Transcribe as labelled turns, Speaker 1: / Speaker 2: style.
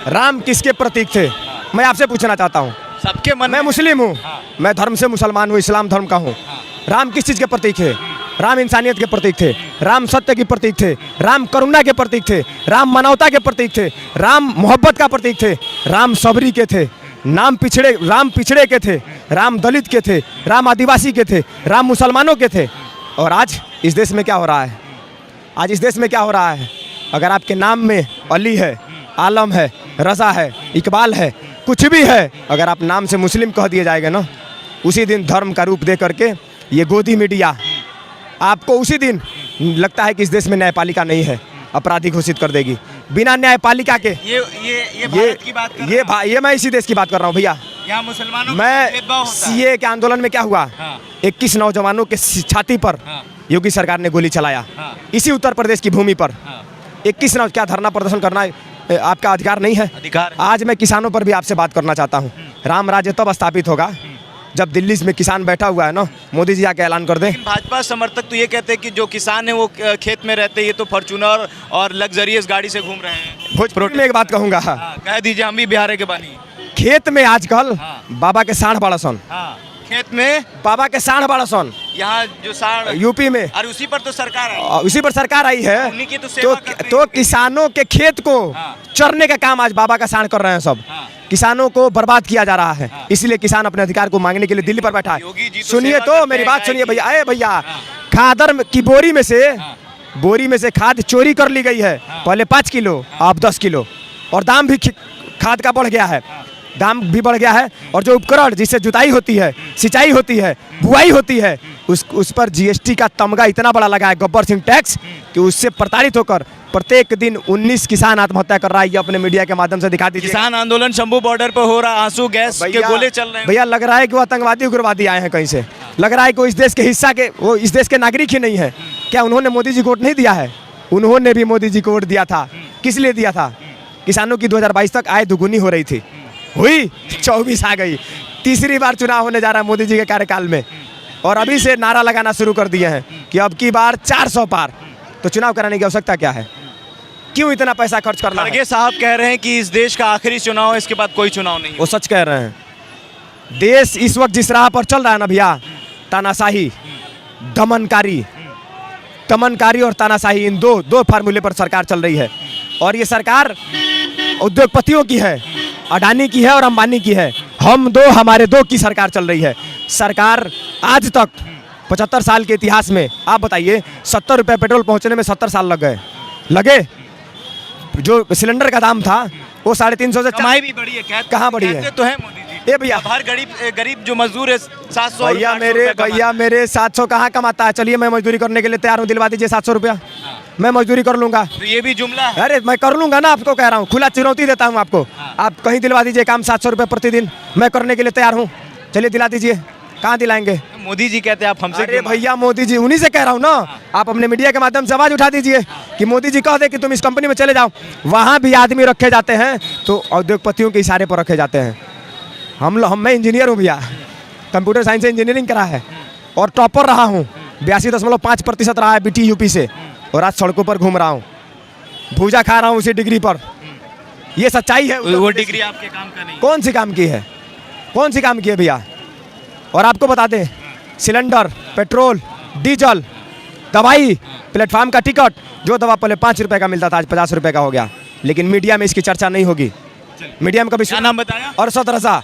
Speaker 1: राम किसके प्रतीक थे? मैं आपसे पूछना चाहता हूँ।
Speaker 2: सबके मन
Speaker 1: मैं मुस्लिम हूँ, मैं धर्म से मुसलमान हूँ, इस्लाम धर्म का हूँ। राम किस चीज़ के प्रतीक थे? राम इंसानियत के प्रतीक थे, राम सत्य के प्रतीक थे, राम करुणा के प्रतीक थे, राम मानवता के प्रतीक थे, राम मोहब्बत का प्रतीक थे, राम सबरी के थे, राम पिछड़े के थे, राम दलित के थे, राम आदिवासी के थे, राम मुसलमानों के थे। और आज इस देश में क्या हो रहा है? आज इस देश में क्या हो रहा है? अगर आपके नाम में अली है, आलम है, रज़ा है, इकबाल है, कुछ भी है, अगर आप नाम से मुस्लिम कह दिए जाएंगे ना, उसी दिन धर्म का रूप दे करके ये गोदी मीडिया आपको उसी दिन लगता है कि इस देश में न्यायपालिका नहीं है, अपराधी घोषित कर देगी बिना न्यायपालिका के।
Speaker 2: ये भारत की बात कर रहे हैं।
Speaker 1: ये मैं इसी देश की बात कर रहा हूँ भैया।
Speaker 2: यहाँ मुसलमानों
Speaker 1: मैं सीए के आंदोलन में क्या हुआ, 21 नौजवानों के छाती पर योगी सरकार ने गोली चलाया, इसी उत्तर प्रदेश की भूमि पर। 21 नौ क्या धरना प्रदर्शन करना आपका अधिकार नहीं है?
Speaker 2: अधिकार।
Speaker 1: आज मैं किसानों पर भी आपसे बात करना चाहता हूँ। राम राज्य तब स्थापित होगा जब दिल्ली में किसान बैठा हुआ है ना, मोदी जी आके ऐलान कर दें।
Speaker 2: भाजपा समर्थक तो ये कहते हैं कि जो किसान है वो खेत में रहते हैं, ये तो फॉर्च्यूनर और लग्जरियस गाड़ी से घूम रहे हैं।
Speaker 1: भोजपुर में एक बात कहूँगा,
Speaker 2: कह दीजिए, हम भी बिहार के बानी।
Speaker 1: खेत में आजकल बाबा के साढ़ बड़ा सन,
Speaker 2: खेत में
Speaker 1: बाबा के साढ़ बड़ा सन,
Speaker 2: यहाँ जो साढ़
Speaker 1: यूपी में,
Speaker 2: और उसी पर तो सरकार है,
Speaker 1: उसी पर सरकार आई है।
Speaker 2: उन्हीं की तो सेवा कर रही है।
Speaker 1: तो किसानों के खेत को चरने का काम आज बाबा का साढ़ कर रहे हैं सब। किसानों को बर्बाद किया जा रहा है, इसलिए किसान अपने अधिकार को मांगने के लिए दिल्ली पर बैठा है। सुनिए तो मेरी बात सुनिए भैया, अरे भैया, खादर की बोरी में से खाद चोरी कर ली गई है। पहले 5 किलो, अब 10 किलो, और दाम भी खाद का बढ़ गया है, दाम भी बढ़ गया है। और जो उपकरण जिससे जुताई होती है, सिंचाई होती है, बुआई होती है, उस पर जीएसटी का तमगा इतना बड़ा लगा है, गब्बर सिंह टैक्स, कि उससे प्रताड़ित होकर प्रत्येक दिन 19 किसान आत्महत्या कर रहा है। ये अपने मीडिया के माध्यम से दिखा दीजिए।
Speaker 2: किसान आंदोलन शंभू बॉर्डर पर हो रहा, आंसू गैस के गोले चल रहे हैं।
Speaker 1: भैया लग रहा है कि वो आतंकवादी उग्रवादी आए हैं कहीं से। लग रहा है कि वो इस देश के हिस्सा के, वो इस देश के नागरिक ही नहीं है। क्या उन्होंने मोदी जी को वोट नहीं दिया है? उन्होंने भी मोदी जी को वोट दिया था। किस लिए दिया था? किसानों की 2022 तक आय दुगुनी हो रही थी, हुई 24 आ गई। तीसरी बार चुनाव होने जा रहा है मोदी जी के कार्यकाल में, और अभी से नारा लगाना शुरू कर दिए हैं कि अब की बार 400 पार। तो चुनाव कराने की आवश्यकता क्या है? क्यों इतना पैसा खर्च करना है?
Speaker 2: खड़गे साहब कह रहे हैं कि इस देश का आखिरी चुनाव है, इसके बाद कोई चुनाव नहीं।
Speaker 1: वो सच कह रहे हैं। देश इस वक्त जिस राह पर चल रहा है ना भैया, तानाशाही, दमनकारी और तानाशाही, इन दो फार्मूले पर सरकार चल रही है। और ये सरकार उद्योगपतियों की है, अडानी की है और अंबानी की है। हमारे दो की सरकार चल रही है। सरकार आज तक 75 साल के इतिहास में, आप बताइए, 70 रुपये पेट्रोल पहुंचने में 70 साल लगे। जो सिलेंडर का दाम था वो 350 से,
Speaker 2: कमाई भी बढ़ी है।
Speaker 1: कहाँ बढ़ी है?
Speaker 2: तो है मोदी जी।
Speaker 1: ये भैया,
Speaker 2: हर गरीब जो मजदूर है 700
Speaker 1: भैया मेरे 700 कहाँ कमाता है? चलिए मैं मजदूरी करने के लिए तैयार हूँ, दिलवा दीजिए 700 रुपया, मैं मजदूरी कर लूंगा।
Speaker 2: तो ये भी जुमला है।
Speaker 1: अरे मैं कर लूंगा ना, आपको कह रहा हूँ, खुला चुनौती देता हूँ आपको। आप कहीं दिलवा दीजिए काम, 700 रुपये प्रतिदिन, मैं करने के लिए तैयार हूँ। चलिए दिला दीजिए। कहाँ दिलाएंगे?
Speaker 2: मोदी जी कहते हैं आप हमसे।
Speaker 1: अरे भैया मोदी जी, उन्हीं से कह रहा हूँ ना। आप अपने मीडिया के माध्यम से आवाज उठा दीजिए कि मोदी जी कह दे कि तुम इस कंपनी में चले जाओ। वहाँ भी आदमी रखे जाते हैं तो उद्योगपतियों के इशारे पर रखे जाते हैं। मैं इंजीनियर हूँ भैया, कंप्यूटर साइंस से इंजीनियरिंग करा है और टॉपर रहा हूँ, 82.5% रहा है BT UP से, और आज सड़कों पर घूम रहा हूँ, भूजा खा रहा हूँ उसी डिग्री पर। ये सच्चाई है।
Speaker 2: वो डिग्री आपके काम का नहीं।
Speaker 1: कौन सी काम की है? कौन सी काम की है भैया? और आपको बता दें, सिलेंडर, पेट्रोल, डीजल, दवाई, प्लेटफार्म का टिकट, जो दवा पहले 5 रुपये का मिलता था आज 50 रुपये का हो गया। लेकिन मीडिया में इसकी चर्चा नहीं होगी। मीडिया में कभी
Speaker 2: क्या नाम बताया?
Speaker 1: अरशद रज़ा।